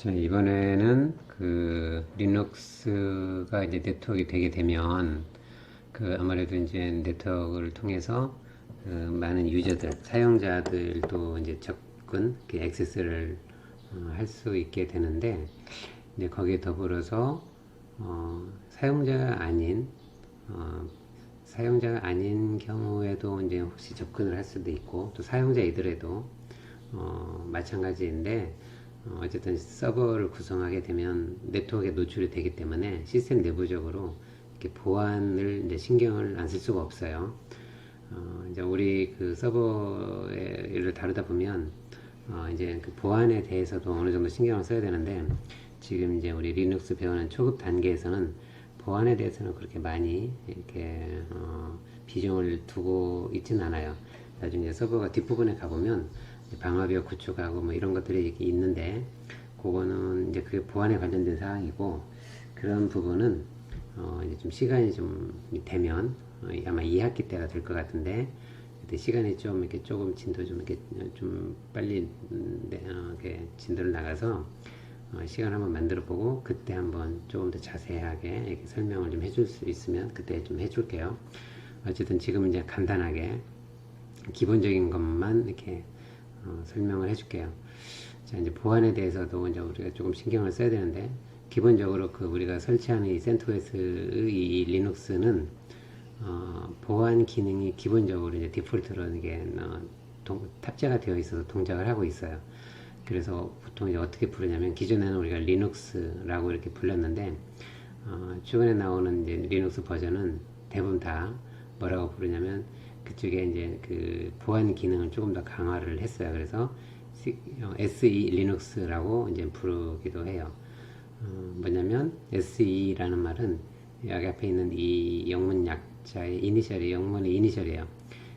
자, 이번에는 그 리눅스가 이제 네트워크가 되게 되면 그 아무래도 이제 네트워크를 통해서 그 많은 유저들, 사용자들도 이제 접근, 그 액세스를 할 수 있게 되는데 이제 거기에 더불어서 사용자가 아닌 어, 사용자가 아닌 경우에도 이제 혹시 접근을 할 수도 있고 또 사용자이더라도 마찬가지인데 어쨌든 서버를 구성하게 되면 네트워크에 노출이 되기 때문에 시스템 내부적으로 이렇게 보안을 이제 신경을 안 쓸 수가 없어요. 이제 우리 그 서버를 다루다 보면 이제 그 보안에 대해서도 어느 정도 신경을 써야 되는데 지금 이제 우리 리눅스 배우는 초급 단계에서는 보안에 대해서는 그렇게 많이 이렇게 비중을 두고 있지는 않아요. 나중에 서버가 뒷부분에 가보면 방화벽 구축하고 뭐 이런 것들이 이렇게 있는데 그거는 이제 그 보안에 관련된 사항이고 그런 부분은 이제 좀 시간이 좀 되면 아마 2학기 때가 될 것 같은데 그때 시간이 좀 이렇게 조금 진도 좀 이렇게 좀 빨리 이렇게 진도를 나가서 시간 한번 만들어 보고 그때 한번 조금 더 자세하게 이렇게 설명을 좀 해줄 수 있으면 그때 좀 해줄게요. 어쨌든 지금 이제 간단하게 기본적인 것만 이렇게 설명을 해줄게요. 자, 이제 보안에 대해서도 이제 우리가 조금 신경을 써야 되는데, 기본적으로 그 우리가 설치하는 이 센토스의 이 리눅스는, 보안 기능이 기본적으로 이제 디폴트로 이게, 탑재가 되어 있어서 동작을 하고 있어요. 그래서 보통 이제 어떻게 부르냐면, 기존에는 우리가 리눅스라고 이렇게 불렀는데, 최근에 나오는 이제 리눅스 버전은 대부분 다 뭐라고 부르냐면, 그쪽에 이제 그 보안 기능을 조금 더 강화를 했어요. 그래서 SE 리눅스라고 이제 부르기도 해요. 뭐냐면 SE라는 말은 여기 앞에 있는 이 영문 약자의 이니셜이 영문의 이니셜이에요.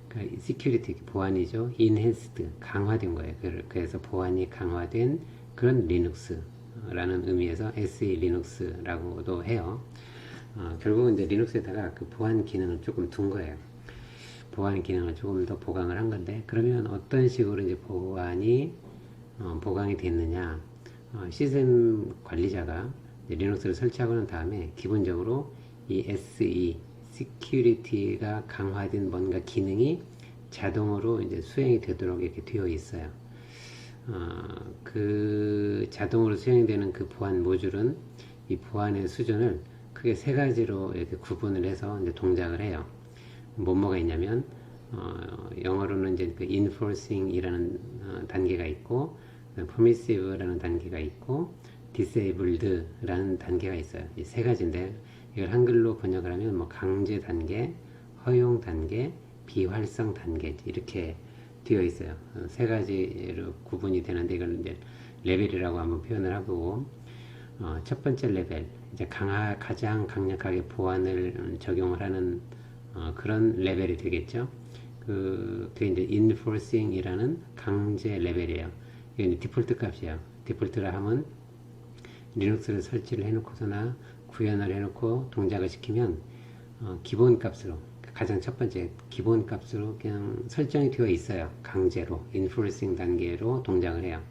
그러니까 시큐리티 보안이죠. enhanced 강화된 거예요. 그래서 보안이 강화된 그런 리눅스라는 의미에서 SE 리눅스라고도 해요. 결국은 이제 리눅스에다가 그 보안 기능을 조금 둔 거예요. 보안 기능을 조금 더 보강을 한 건데 그러면 어떤 식으로 이제 보강이 됐느냐 시스템 관리자가 리눅스를 설치하고 난 다음에 기본적으로 이 SE Security가 강화된 뭔가 기능이 자동으로 이제 수행이 되도록 이렇게 되어 있어요. 그 자동으로 수행되는 그 보안 모듈은 이 보안의 수준을 크게 세 가지로 이렇게 구분을 해서 이제 동작을 해요. 뭐가 있냐면 영어로는 이제 그 enforcing이라는 단계가 있고 permissive라는 단계가 있고 disabled라는 단계가 있어요. 이 세 가지인데 이걸 한글로 번역을 하면 뭐 강제 단계, 허용 단계, 비활성 단계 이렇게 되어 있어요. 세 가지로 구분이 되는데 이걸 이제 레벨이라고 한번 표현을 하고 첫 번째 레벨 이제 가장 강력하게 보안을 적용을 하는 그런 레벨이 되겠죠. 그게 이제 enforcing이라는 강제 레벨이에요. 이게 이제 디폴트 값이에요. 디폴트라 하면 리눅스를 설치를 해놓고서나 구현을 해놓고 동작을 시키면 기본 값으로 가장 첫 번째 기본 값으로 그냥 설정이 되어 있어요. 강제로 enforcing 단계로 동작을 해요.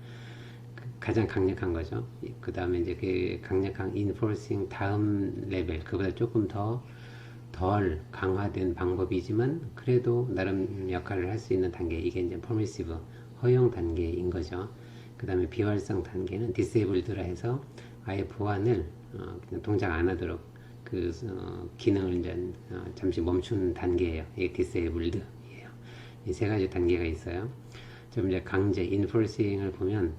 가장 강력한 거죠. 그 다음에 이제 그 강력한 enforcing 다음 레벨 그보다 조금 덜 강화된 방법이지만 그래도 나름 역할을 할 수 있는 단계 이게 이제 permissive 허용 단계인 거죠. 그 다음에 비활성 단계는 disabled라 해서 아예 보안을 그냥 동작 안 하도록 그 기능을 이제 잠시 멈춘 단계예요. 이게 disabled이에요. 이 세 가지 단계가 있어요. 좀 이제 강제 enforcing을 보면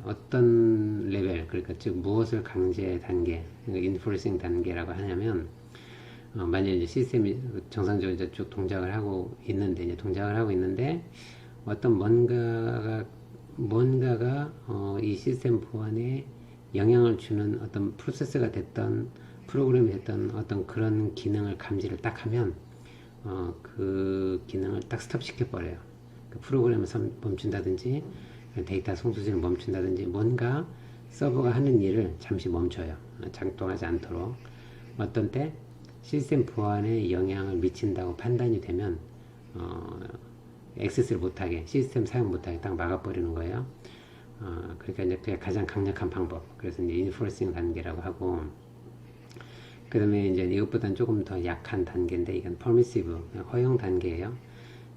어떤 레벨, 그러니까 즉 무엇을 강제 단계, enforcing 단계라고 하냐면, 만약에 이제 시스템이 정상적으로 이제 쭉 동작을 하고 있는데, 어떤 뭔가가, 이 시스템 보안에 영향을 주는 어떤 프로세스가 됐던, 프로그램이 됐던 어떤 그런 기능을 감지를 딱 하면, 그 기능을 딱 스톱 시켜버려요. 그 프로그램을 멈춘다든지 데이터 송수진을 멈춘다든지 뭔가 서버가 하는 일을 잠시 멈춰요. 작동하지 않도록. 어떤 때 시스템 보안에 영향을 미친다고 판단이 되면 액세스를 못하게 시스템 사용 못하게 딱 막아버리는 거예요. 그러니까 이제 그게 가장 강력한 방법. 그래서 이제 인포싱 단계라고 하고, 그 다음에 이제 이것보다는 조금 더 약한 단계인데, 이건 퍼미시브, 허용 단계예요.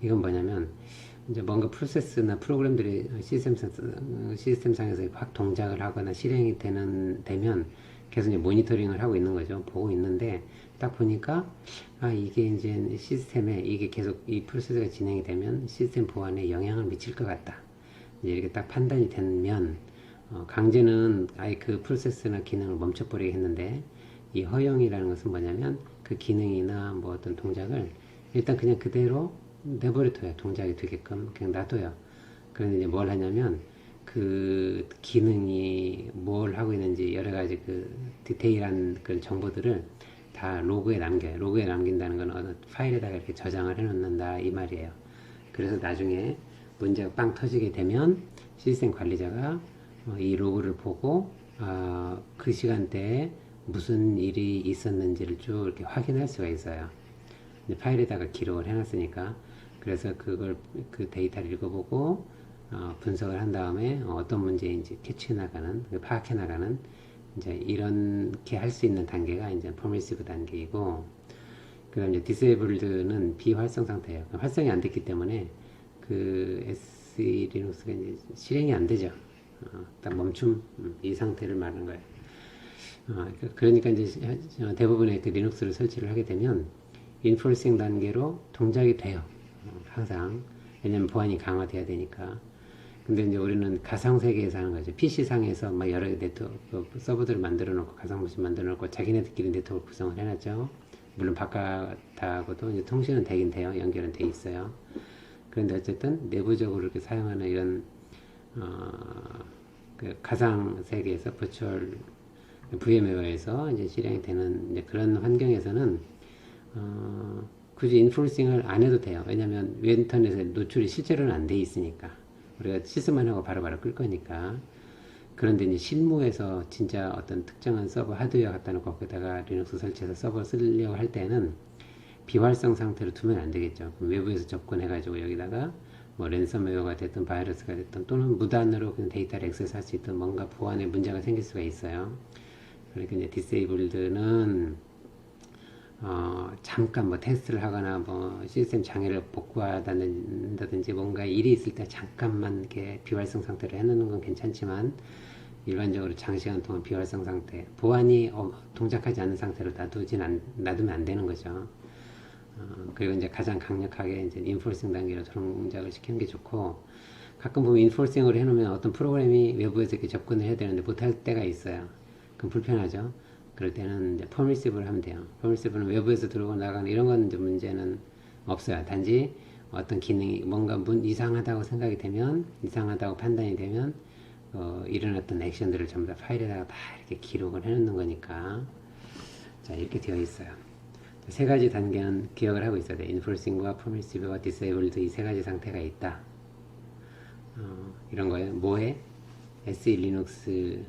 이건 뭐냐면, 이제 뭔가 프로세스나 프로그램들이 시스템상에서 확 동작을 하거나 실행이 되면 계속 이제 모니터링을 하고 있는 거죠. 보고 있는데, 딱 보니까, 이게 이제 시스템에, 이게 계속 이 프로세스가 진행이 되면 시스템 보안에 영향을 미칠 것 같다. 이제 이렇게 딱 판단이 되면, 강제는 아예 그 프로세스나 기능을 멈춰버리게 했는데, 이 허용이라는 것은 뭐냐면, 그 기능이나 뭐 어떤 동작을 일단 그냥 그대로 내버려둬요. 동작이 되게끔. 그냥 놔둬요. 그런데 이제 뭘 하냐면, 그 기능이 뭘 하고 있는지 여러 가지 그 디테일한 그런 정보들을 다 로그에 남겨요. 로그에 남긴다는 건 어느 파일에다가 이렇게 저장을 해 놓는다 이 말이에요. 그래서 나중에 문제가 빵 터지게 되면 시스템 관리자가 이 로그를 보고 그 시간대에 무슨 일이 있었는지를 쭉 이렇게 확인할 수가 있어요. 파일에다가 기록을 해놨으니까. 그래서 그걸 그 데이터를 읽어보고 분석을 한 다음에 어떤 문제인지 캐치해 나가는, 파악해 나가는 이제 이렇게 할 수 있는 단계가 이제 퍼미시브 단계이고, 그다음 이제 디세이블드는 비활성 상태예요. 활성이 안 됐기 때문에 그 SE 리눅스가 이제 실행이 안 되죠. 딱 멈춤 이 상태를 말하는 거예요. 그러니까 이제 대부분의 그 리눅스를 설치를 하게 되면 인포싱 단계로 동작이 돼요. 항상. 왜냐면 보안이 강화돼야 되니까. 근데 이제 우리는 가상 세계에서 하는 거죠. PC상에서 막 여러 개 네트워크, 서버들을 만들어 놓고, 가상머신 만들어 놓고, 자기네들끼리 네트워크 구성을 해놨죠. 물론 바깥하고도 이제 통신은 되긴 돼요. 연결은 돼 있어요. 그런데 어쨌든 내부적으로 이렇게 사용하는 이런, 그 가상 세계에서 버추얼 VMware에서 이제 실행이 되는 이제 그런 환경에서는, 굳이 인포싱을 안 해도 돼요. 왜냐면 인터넷에 노출이 실제로는 안 돼 있으니까. 우리가 시스만 하고 바로바로 끌 거니까. 그런데 이제 실무에서 진짜 어떤 특정한 서버 하드웨어 갖다 놓고 거기다가 리눅스 설치해서 서버 쓰려고 할 때는 비활성 상태로 두면 안 되겠죠. 그럼 외부에서 접근해가지고 여기다가 뭐 랜섬웨어가 됐든 바이러스가 됐든 또는 무단으로 그냥 데이터를 액세스할 수 있든 뭔가 보안에 문제가 생길 수가 있어요. 그러니까 이제 디세이블드는 잠깐 뭐 테스트를 하거나 뭐 시스템 장애를 복구한다든지 뭔가 일이 있을 때 잠깐만 이렇게 비활성 상태로 해놓는 건 괜찮지만 일반적으로 장시간 동안 비활성 상태, 보안이 동작하지 않는 상태로 놔두면 안 되는 거죠. 그리고 이제 가장 강력하게 이제 인포싱 단계로 동작을 시키는 게 좋고, 가끔 보면 인포싱을 해놓으면 어떤 프로그램이 외부에서 이렇게 접근을 해야 되는데 못할 때가 있어요. 그럼 불편하죠. 그럴 때는 이제 퍼미시브를 하면 돼요. 퍼미시브는 외부에서 들어오고 나가는 이런 건 이제 문제는 없어요. 단지 어떤 기능이 뭔가 이상하다고 생각이 되면, 이상하다고 판단이 되면 일어났던 액션들을 전부 다 파일에다가 다 이렇게 기록을 해놓는 거니까. 자, 이렇게 되어 있어요. 세 가지 단계는 기억을 하고 있어야 돼요. 인포싱과 퍼미시브와 디세이블드 이 세 가지 상태가 있다. 이런 거예요. 뭐에? SE 리눅스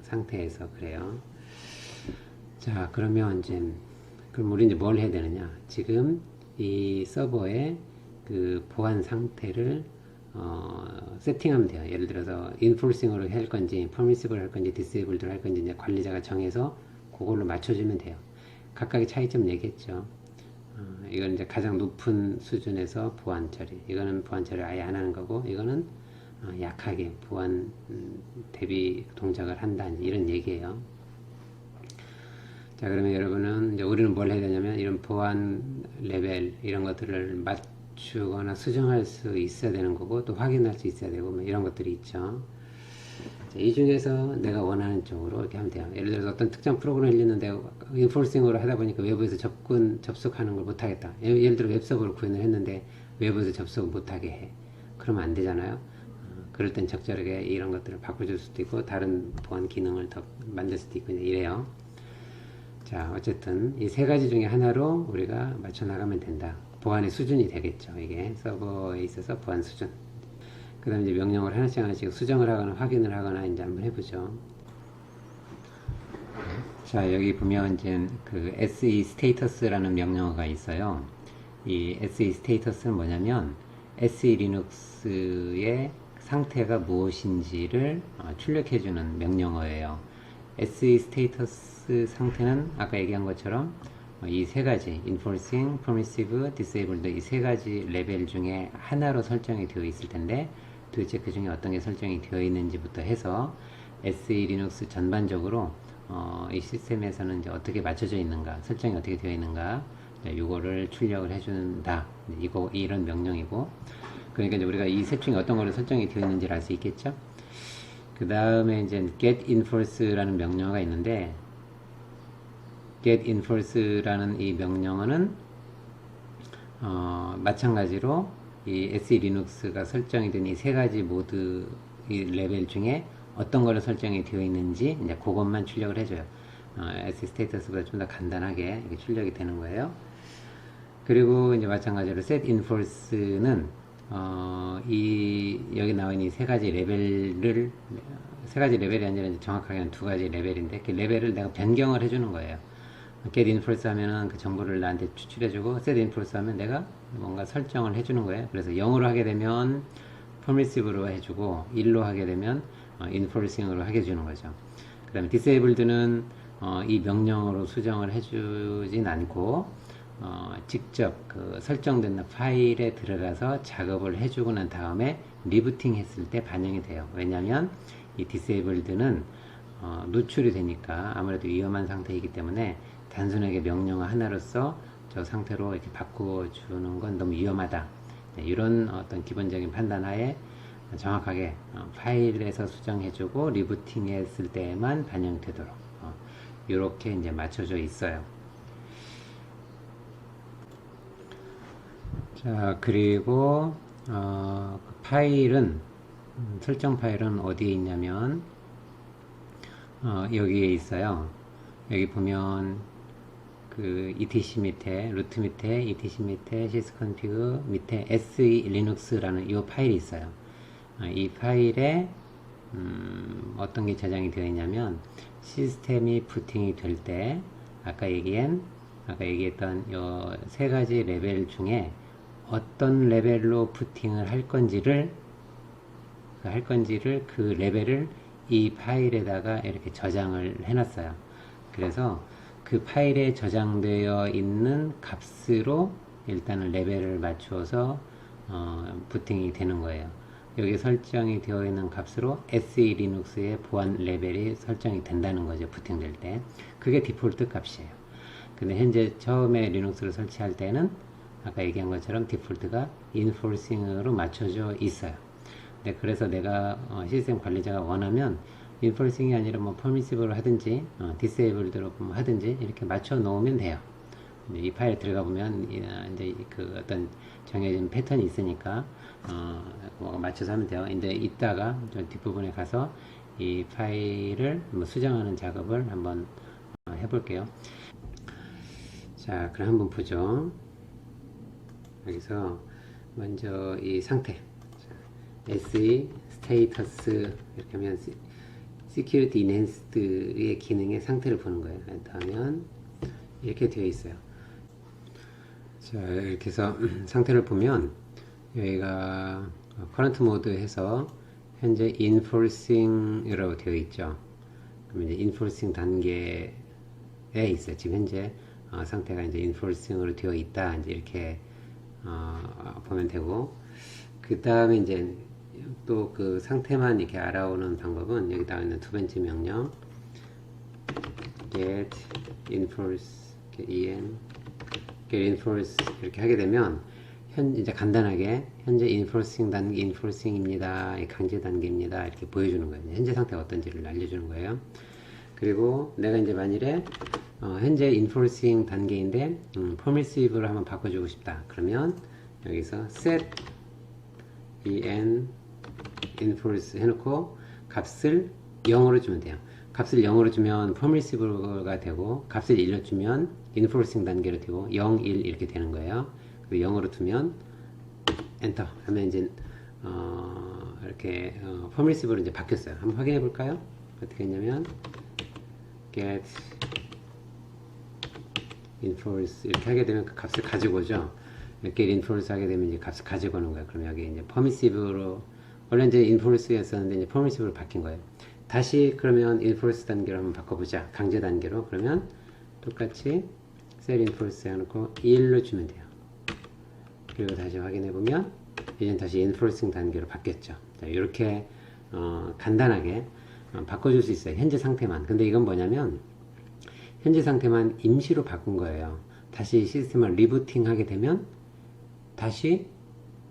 상태에서 그래요. 자, 그러면 이제 그럼 우리 이제 뭘 해야 되느냐? 지금 이 서버의 그 보안 상태를 세팅하면 돼요. 예를 들어서 인포싱으로 할 건지, 퍼미시브를 할 건지, 디세이블드를 할 건지 이제 관리자가 정해서 그걸로 맞춰주면 돼요. 각각의 차이점 얘기했죠. 이건 이제 가장 높은 수준에서 보안 처리. 이거는 보안 처리 아예 안 하는 거고, 이거는 약하게 보안 대비 동작을 한다. 이런 얘기예요. 자, 그러면 여러분은 이제 우리는 뭘 해야 되냐면 이런 보안 레벨 이런 것들을 맞추거나 수정할 수 있어야 되는 거고 또 확인할 수 있어야 되고 뭐 이런 것들이 있죠. 자, 이 중에서 내가 원하는 쪽으로 이렇게 하면 돼요. 예를 들어서 어떤 특정 프로그램을 읽는데 인포싱으로 하다 보니까 외부에서 접속하는 걸 못하겠다. 예를 들어 웹서버를 구현을 했는데 외부에서 접속을 못하게 해. 그러면 안 되잖아요. 그럴 땐 적절하게 이런 것들을 바꿔줄 수도 있고 다른 보안 기능을 더 만들 수도 있고 이래요. 자, 어쨌든 이 세 가지 중에 하나로 우리가 맞춰 나가면 된다. 보안의 수준이 되겠죠. 이게 서버에 있어서 보안 수준. 그 다음에 이제 명령을 하나씩 수정을 하거나 확인을 하거나 이제 한번 해보죠. 자, 여기 보면 이제 그 SE 스테이터스라는 명령어가 있어요. 이 SE 스테이터스는 뭐냐면 SE 리눅스의 상태가 무엇인지를 출력해주는 명령어예요. SE 스테이터스 상태는 아까 얘기한 것처럼 이 세 가지 enforcing, permissive, disabled 이 세 가지 레벨 중에 하나로 설정이 되어 있을 텐데 도대체 그 중에 어떤 게 설정이 되어 있는지부터 해서 SE 리눅스 전반적으로 이 시스템에서는 이제 어떻게 맞춰져 있는가, 설정이 어떻게 되어 있는가, 이거를 출력을 해준다. 이런 명령이고, 그러니까 이제 우리가 이 셋 중에 어떤 거를 설정이 되어 있는지를 알 수 있겠죠. 그 다음에 이제 get enforce라는 명령어가 있는데, get enforce라는 이 명령어는 마찬가지로 이 SE 리눅스가 설정이 된 이 세 가지 모드 이 레벨 중에 어떤 거를 설정이 되어 있는지 이제 그것만 출력을 해줘요. SE 스테이터스보다 좀 더 간단하게 이렇게 출력이 되는 거예요. 그리고 이제 마찬가지로 set enforce는 여기 나와 있는 이 세 가지 레벨을 세 가지 레벨이 아니라 이제 정확하게는 두 가지 레벨인데 그 레벨을 내가 변경을 해주는 거예요. get enforce 하면은 그 정보를 나한테 추출해주고 set enforce 하면 내가 뭔가 설정을 해주는 거예요. 그래서 0으로 하게 되면 permissive로 해주고 1로 하게 되면 enforcing으로 하게 해주는 거죠. 그 다음에 disabled는 이 명령으로 수정을 해주진 않고 직접 그 설정된 파일에 들어가서 작업을 해주고 난 다음에 리부팅 했을 때 반영이 돼요. 왜냐하면 이 disabled는 노출이 되니까 아무래도 위험한 상태이기 때문에 단순하게 명령어 하나로서 저 상태로 이렇게 바꿔주는 건 너무 위험하다. 이런 어떤 기본적인 판단하에 정확하게 파일에서 수정해주고 리부팅 했을 때만 반영되도록 이렇게 이제 맞춰져 있어요. 자, 그리고 파일은 설정 파일은 어디에 있냐면 여기에 있어요. 여기 보면 그 etc 밑에 루트 밑에 etc 밑에 sysconfig 밑에 se linux라는 이 파일이 있어요. 이 파일에 어떤 게 저장이 되어 있냐면 시스템이 부팅이 될 때 아까 얘기했던 이 세 가지 레벨 중에 어떤 레벨로 부팅을 할 건지를 그 레벨을 이 파일에다가 이렇게 저장을 해놨어요. 그래서 그 파일에 저장되어 있는 값으로 일단은 레벨을 맞추어서 부팅이 되는 거예요. 여기 설정이 되어 있는 값으로 SE 리눅스의 보안 레벨이 설정이 된다는 거죠. 부팅될 때. 그게 디폴트 값이에요. 근데 현재 처음에 리눅스를 설치할 때는 아까 얘기한 것처럼 디폴트가 enforcing으로 맞춰져 있어요. 네, 그래서 내가 시스템 관리자가 원하면 enforcing이 아니라 뭐 permissive로 하든지 disabled로 하든지 이렇게 맞춰 놓으면 돼요. 이 파일에 들어가 보면 이제 그 어떤 정해진 패턴이 있으니까 뭐 맞춰서 하면 돼요. 근데 이따가 좀 뒷부분에 가서 이 파일을 뭐 수정하는 작업을 한번 해볼게요. 자, 그럼 한번 보죠. 여기서 먼저 이 상태 SE 스테이터스 이렇게 하면 Security Enhanced의 기능의 상태를 보는 거예요. 하면 이렇게 되어 있어요. 자, 이렇게 해서 상태를 보면 여기가 Current Mode 해서 현재 Enforcing이라고 되어 있죠. 그러면 이제 Enforcing 단계에 있어요. 지금 현재 상태가 이제 Enforcing으로 되어 있다. 이제 이렇게 보면 되고, 그 다음에 이제 또 그 상태만 이렇게 알아오는 방법은 여기 나와 있는 두 번째 명령 get enforce 이렇게 하게 되면 이제 간단하게 현재 enforcing 단계 enforcing입니다. 강제 단계입니다. 이렇게 보여주는 거예요. 현재 상태가 어떤지를 알려주는 거예요. 그리고 내가 이제 만일에 현재 enforcing 단계인데 permissive로 한번 바꿔주고 싶다. 그러면 여기서 set enforce 해놓고 값을 0으로 주면 돼요. 값을 0으로 주면 permissive가 되고 값을 1로 주면 enforcing 단계로 되고 0, 1 이렇게 되는 거예요. 그리고 0으로 두면 엔터 하면 이제 이렇게 permissive로 이제 바뀌었어요. 한번 확인해 볼까요? 어떻게 했냐면 get enforce 이렇게 하게 되면 그 값을 가지고 오죠. get enforce 하게 되면 이제 값을 가지고 오는 거예요. 그럼 여기 이제 permissive로 원래 이제 인포스였었는데 이제 퍼미시브로 바뀐 거예요. 다시 그러면 인포스 단계로 한번 바꿔보자. 강제 단계로. 그러면 똑같이 셀 인포스 해놓고 1로 주면 돼요. 그리고 다시 확인해 보면 이젠 다시 인포싱 단계로 바뀌었죠. 자, 이렇게 간단하게 바꿔줄 수 있어요. 현재 상태만. 근데 이건 뭐냐면 현재 상태만 임시로 바꾼 거예요. 다시 시스템을 리부팅 하게 되면 다시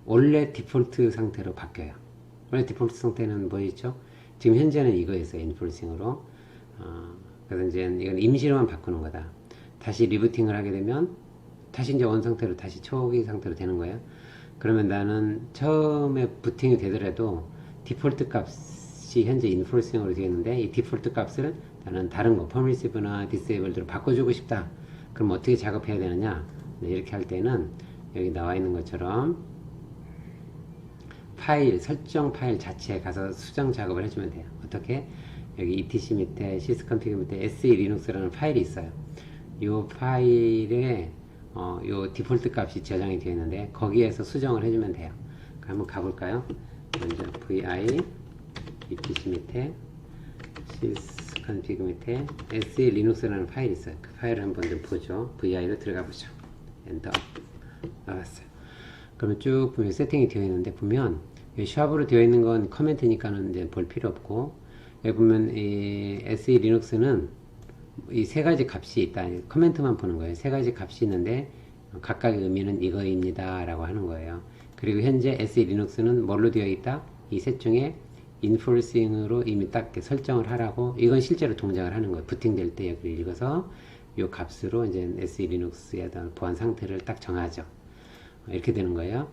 원래 디폴트 상태로 바뀌어요. 원래 디폴트 상태는 뭐였죠? 지금 현재는 이거였어요. 인포싱으로. 그래서 이제 이건 임시로만 바꾸는 거다. 다시 리부팅을 하게 되면 다시 이제 원 상태로 다시 초기 상태로 되는 거예요. 그러면 나는 처음에 부팅이 되더라도 디폴트 값이 현재 인포싱으로 되어 있는데 이 디폴트 값을 나는 다른 거 퍼미시브나 디세이블드로 바꿔주고 싶다. 그럼 어떻게 작업해야 되느냐? 이렇게 할 때는 여기 나와 있는 것처럼 파일, 설정 파일 자체에 가서 수정 작업을 해주면 돼요. 어떻게? 여기 etc 밑에 sysconfig 밑에 se linux라는 파일이 있어요. 이 파일에 요 디폴트 값이 저장이 되어 있는데 거기에서 수정을 해주면 돼요. 한번 가볼까요? 먼저 vi etc 밑에 sysconfig 밑에 se linux라는 파일이 있어요. 그 파일을 한번 좀 보죠. vi로 들어가 보죠. 엔터 나왔어요. 그러면 쭉 보면 세팅이 되어 있는데 보면 샵으로 되어 있는 건 커멘트니까는 이제 볼 필요 없고 여기 보면 이 SE 리눅스는 이 세 가지 값이 있다. 커멘트만 보는 거예요. 세 가지 값이 있는데 각각의 의미는 이거입니다 라고 하는 거예요. 그리고 현재 SE 리눅스는 뭘로 되어 있다? 이 셋 중에 인포싱으로 이미 딱 설정을 하라고 이건 실제로 동작을 하는 거예요. 부팅될 때 여기를 읽어서 이 값으로 이제 SE 리눅스에 대한 보안 상태를 딱 정하죠. 이렇게 되는 거예요.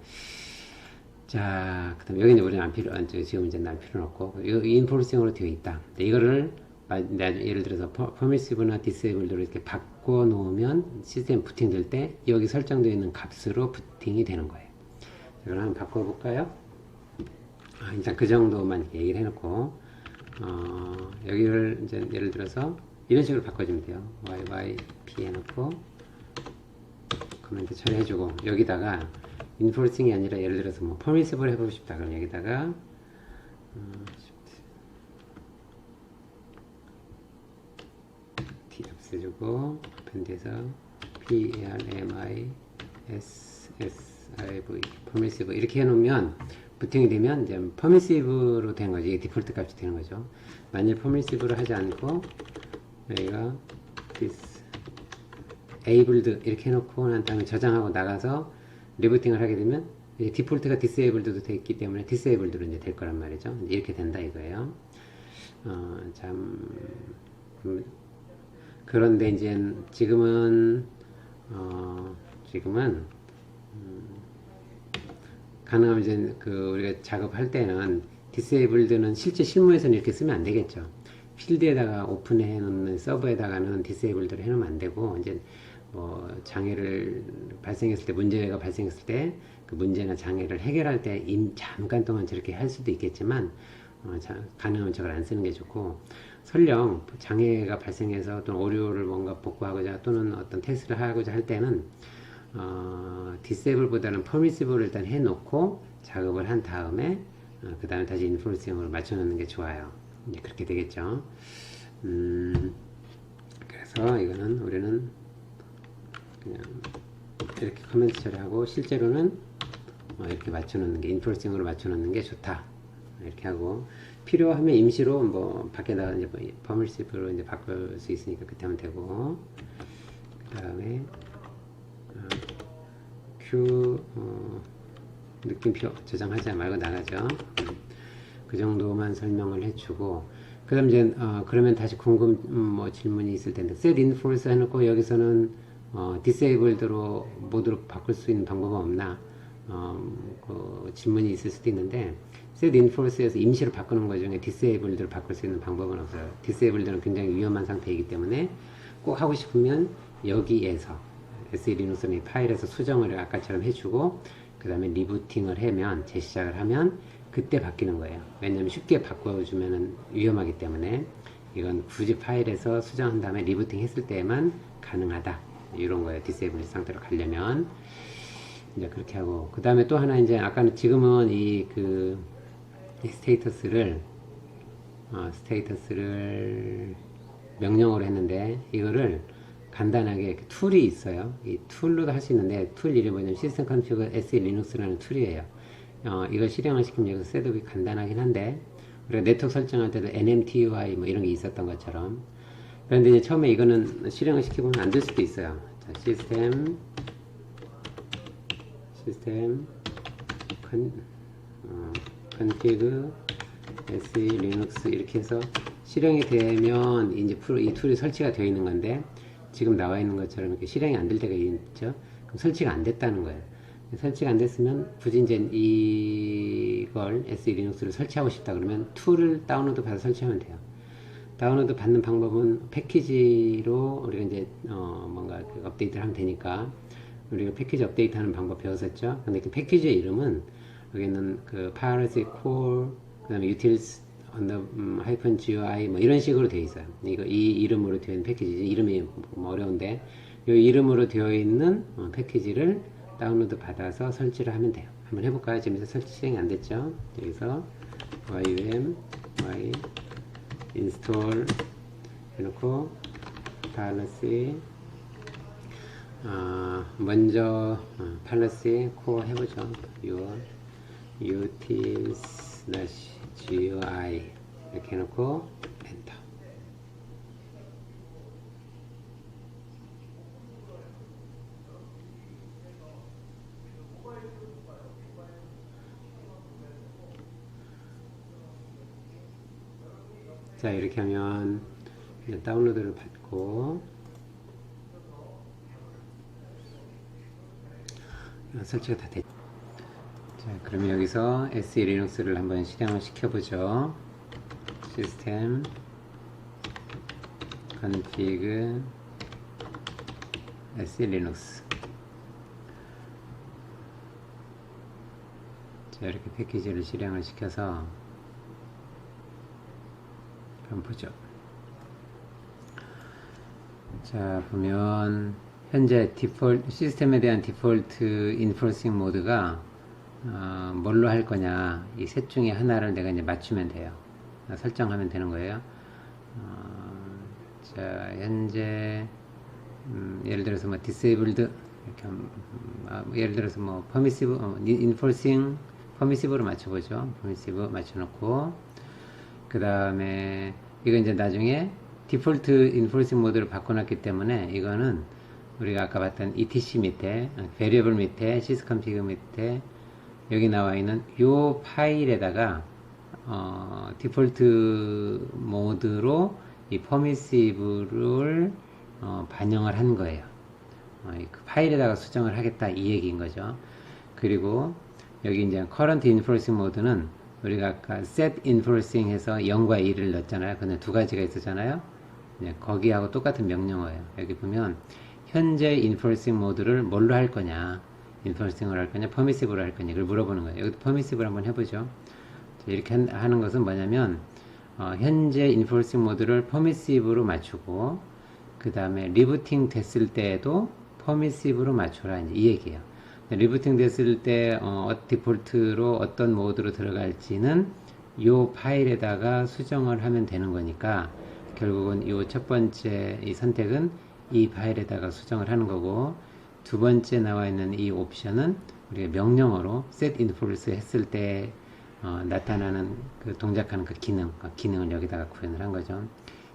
자, 그 다음에 여기는 우리는 안 필요, 지금 이제 날 필요는 없고, 이 인포싱으로 되어 있다. 이거를, 예를 들어서, permissive나 disabled로 이렇게 바꿔 놓으면 시스템 부팅될 때 여기 설정되어 있는 값으로 부팅이 되는 거예요. 이걸 한번 바꿔볼까요? 일단 그 정도만 얘기를 해놓고, 여기를 이제 예를 들어서 이런 식으로 바꿔주면 돼요. YYP 해놓고, 코멘트 처리해주고, 여기다가, 인포싱이 아니라 예를 들어서 뭐 퍼미시브를 해보고 싶다 그럼 여기다가 T 없애주고 밴드에서 PRMISSIV 퍼미시브 이렇게 해놓으면 부팅이 되면 이제 퍼미시브로 된 거지. 이게 디폴트 값이 되는 거죠. 만일 퍼미시브를 하지 않고 여기가 disabled도 이렇게 해놓고 난 다음에 저장하고 나가서 리부팅을 하게 되면 이제 디폴트가 disabled도 되어 있기 때문에 disabled로 이제 될 거란 말이죠. 이렇게 된다 이거예요. 그런데 이제 지금은 가능하면 이제 우리가 작업할 때는 disabled는 실제 실무에서는 이렇게 쓰면 안 되겠죠. 필드에다가 오픈해 놓는 서버에다가는 disabled를 해 놓으면 안 되고 이제 장애를 발생했을 때 문제가 발생했을 때 그 문제나 장애를 해결할 때 잠깐 동안 저렇게 할 수도 있겠지만 가능하면 저걸 안 쓰는 게 좋고 설령 장애가 발생해서 또는 오류를 뭔가 복구하고자 또는 어떤 테스트를 하고자 할 때는 disable보다는 permissible을 일단 해놓고 작업을 한 다음에 그 다음에 다시 인포싱으로 맞춰놓는 게 좋아요. 이제 그렇게 되겠죠. 그래서 이거는 우리는 그냥 이렇게 커멘트 처리하고 실제로는 이렇게 맞춰놓는 게 인포싱으로 맞춰놓는 게 좋다 이렇게 하고 필요하면 임시로 뭐 밖에다가 이제 퍼미시브로 이제 바꿀 수 있으니까 그때 하면 되고 그 다음에 Q 느낌표 저장하지 말고 나가죠. 그 정도만 설명을 해주고 그 다음 이제 그러면 다시 뭐 질문이 있을 텐데 set enforce 해놓고 여기서는 disabled로 모드로 바꿀 수 있는 방법은 없나 그 질문이 있을 수도 있는데 set enforce에서 임시로 바꾸는 것 중에 disabled로 바꿀 수 있는 방법은 없어요. disabled는 굉장히 위험한 상태이기 때문에 꼭 하고 싶으면 여기에서 SE 리눅스는 파일에서 수정을 아까처럼 해주고 그 다음에 리부팅을 하면 재시작을 하면 그때 바뀌는 거예요. 왜냐면 쉽게 바꿔주면 위험하기 때문에 이건 굳이 파일에서 수정한 다음에 리부팅 했을 때만 가능하다 이런 거예요. 디세이블 상태로 가려면 이제 그렇게 하고 그 다음에 또 하나 이제 아까는 지금은 이 스테이터스를 명령어로 했는데 이거를 간단하게 툴이 있어요. 이 툴로도 할 수 있는데 툴 이름이 뭐냐면 시스템 컨피그 SE 리눅스라는 툴이에요. 이걸 실행을 시키면 여기서 셋업이 간단하긴 한데 우리가 네트워크 설정할 때도 NMTUI 뭐 이런 게 있었던 것처럼 그런데 이제 처음에 이거는 실행을 시키고는 안 될 수도 있어요. 자, 시스템 config SE 리눅스 이렇게 해서 실행이 되면 이제 이 툴이 설치가 되어 있는 건데 지금 나와 있는 것처럼 이렇게 실행이 안 될 때가 있죠. 그럼 설치가 안 됐다는 거예요. 설치가 안 됐으면 굳이 이제 이걸 SE 리눅스를 설치하고 싶다 그러면 툴을 다운로드 받아 설치하면 돼요. 다운로드 받는 방법은 패키지로 우리가 이제 뭔가 그 업데이트를 하면 되니까 우리가 패키지 업데이트 하는 방법 배웠었죠. 근데 그 패키지의 이름은 여기는 그 piracy core 그 다음에 utils hyphen GUI 뭐 이런 식으로 되어 있어요. 이 이름으로 되어 있는 패키지 이름이 뭐 어려운데 이 이름으로 되어 있는 패키지를 다운로드 받아서 설치를 하면 돼요. 한번 해볼까요? 지금 설치 실행이 안 됐죠. 여기서 yum y install 해놓고 piracy 먼저 piracy core 해보죠. utils-gui 이렇게 해놓고 엔터. 자, 이렇게 하면 이제 다운로드를 받고 설치가 다 됐죠. 자, 그러면 여기서 SE 리눅스를 한번 실행을 시켜보죠. 시스템 config SE 리눅스. 자, 이렇게 패키지를 실행을 시켜서 한번 보죠. 자, 보면 현재 디폴트 시스템에 대한 디폴트 인포싱 모드가 뭘로 할 거냐 이 셋 중에 하나를 내가 이제 맞추면 돼요. 설정하면 되는 거예요. 자, 현재 예를 들어서 뭐 disabled 이렇게 예를 들어서 뭐 permissive enforcing permissive로 맞춰보죠. permissive 맞춰놓고 그 다음에 이거 이제 나중에 디폴트 인포싱 모드를 바꿔놨기 때문에 이거는 우리가 아까 봤던 etc 밑에 variable 밑에 sysconfig 밑에 여기 나와 있는 요 파일에다가 디폴트 모드로 이 permissive를 반영을 한 거예요. 그 파일에다가 수정을 하겠다 이 얘기인 거죠. 그리고 여기 이제 current enforcing 모드는 우리가 아까 set enforcing 해서 0과 1을 넣었잖아요. 근데 두 가지가 있었잖아요. 거기하고 똑같은 명령어예요. 여기 보면 현재 enforcing 모드를 뭘로 할 거냐, enforcing으로 할 거냐, permissive로 할 거냐, 이걸 물어보는 거예요. 여기도 permissive로 한번 해보죠. 이렇게 하는 것은 뭐냐면 현재 enforcing 모드를 permissive로 맞추고 그 다음에 리부팅 됐을 때에도 permissive로 맞춰라 이 얘기예요. 리부팅 됐을 때 디폴트로 어떤 모드로 들어갈지는 이 파일에다가 수정을 하면 되는 거니까 결국은 이 첫 번째 이 선택은 이 파일에다가 수정을 하는 거고 두 번째 나와 있는 이 옵션은 우리가 명령어로 set enforce 했을 때 나타나는 그 동작하는 그 기능을 여기다가 구현을 한 거죠.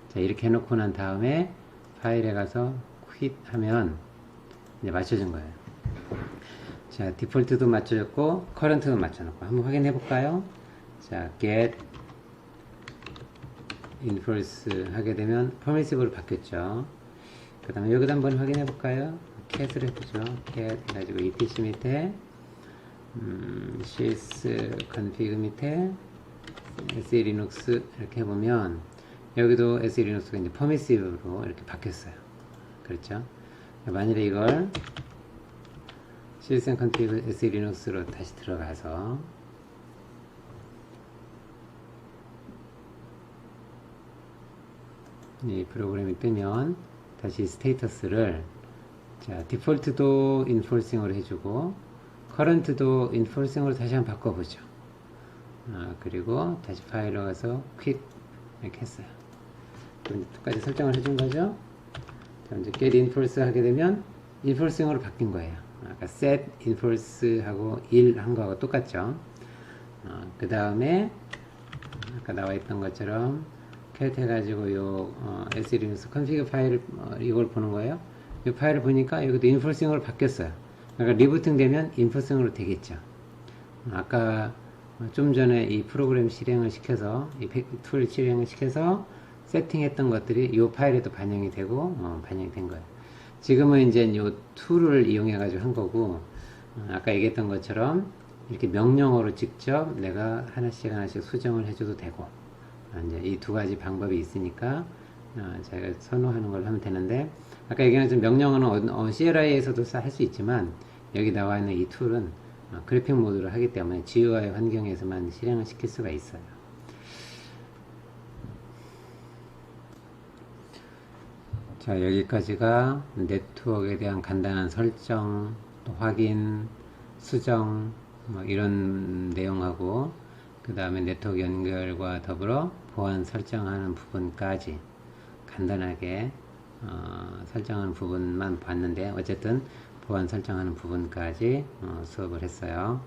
자, 이렇게 해놓고 난 다음에 파일에 가서 quit 하면 이제 맞춰진 거예요. 자, 디폴트도 맞춰졌고 커런트도 맞춰놓고 한번 확인해 볼까요? 자, get enforce 하게 되면 permissive로 바뀌었죠. 그 다음에 여기도 한번 확인해 볼까요? cat을 해보죠. cat 해가지고 etc 밑에 sysconfig 밑에 SE 리눅스 이렇게 해보면 여기도 SE 리눅스가 이제 permissive로 이렇게 바뀌었어요. 그렇죠? 만일에 이걸 시스템 컨피그 SE 리눅스로 다시 들어가서 이 프로그램이 뜨면 다시 스테이터스를 자, 디폴트도 인포싱으로 해주고 커런트도 인포싱으로 다시 한번 바꿔보죠. 그리고 다시 파일로 가서 퀵 이렇게 했어요. 그럼 두 가지 설정을 해준 거죠. 자, 이제 get enforce 하게 되면 enforcing으로 바뀐 거예요. 아까 set enforce 하고 1 한 거하고 똑같죠. 그 다음에 아까 나와 있던 것처럼 cat 해가지고 요 slinux config 파일 이걸 보는 거예요. 이 파일을 보니까 여기도 enforcing으로 바뀌었어요. 그러니까 리부팅 되면 enforcing으로 되겠죠. 아까 좀 전에 이 프로그램 실행을 시켜서 이 툴 실행을 시켜서 세팅했던 것들이 이 파일에도 반영이 되고 반영이 된 거예요. 지금은 이제 이 툴을 이용해 가지고 한 거고 아까 얘기했던 것처럼 이렇게 명령어로 직접 내가 하나씩 하나씩 수정을 해줘도 되고 이제 이 두 가지 방법이 있으니까 자기가 선호하는 걸 하면 되는데 아까 얘기한 것처럼 명령어는 CLI에서도 할 수 있지만 여기 나와 있는 이 툴은 그래픽 모드로 하기 때문에 GUI 환경에서만 실행을 시킬 수가 있어요. 자, 여기까지가 네트워크에 대한 간단한 설정, 또 확인, 수정, 뭐 이런 내용하고 그 다음에 네트워크 연결과 더불어 보안 설정하는 부분까지 간단하게 설정하는 부분만 봤는데 어쨌든 보안 설정하는 부분까지 수업을 했어요.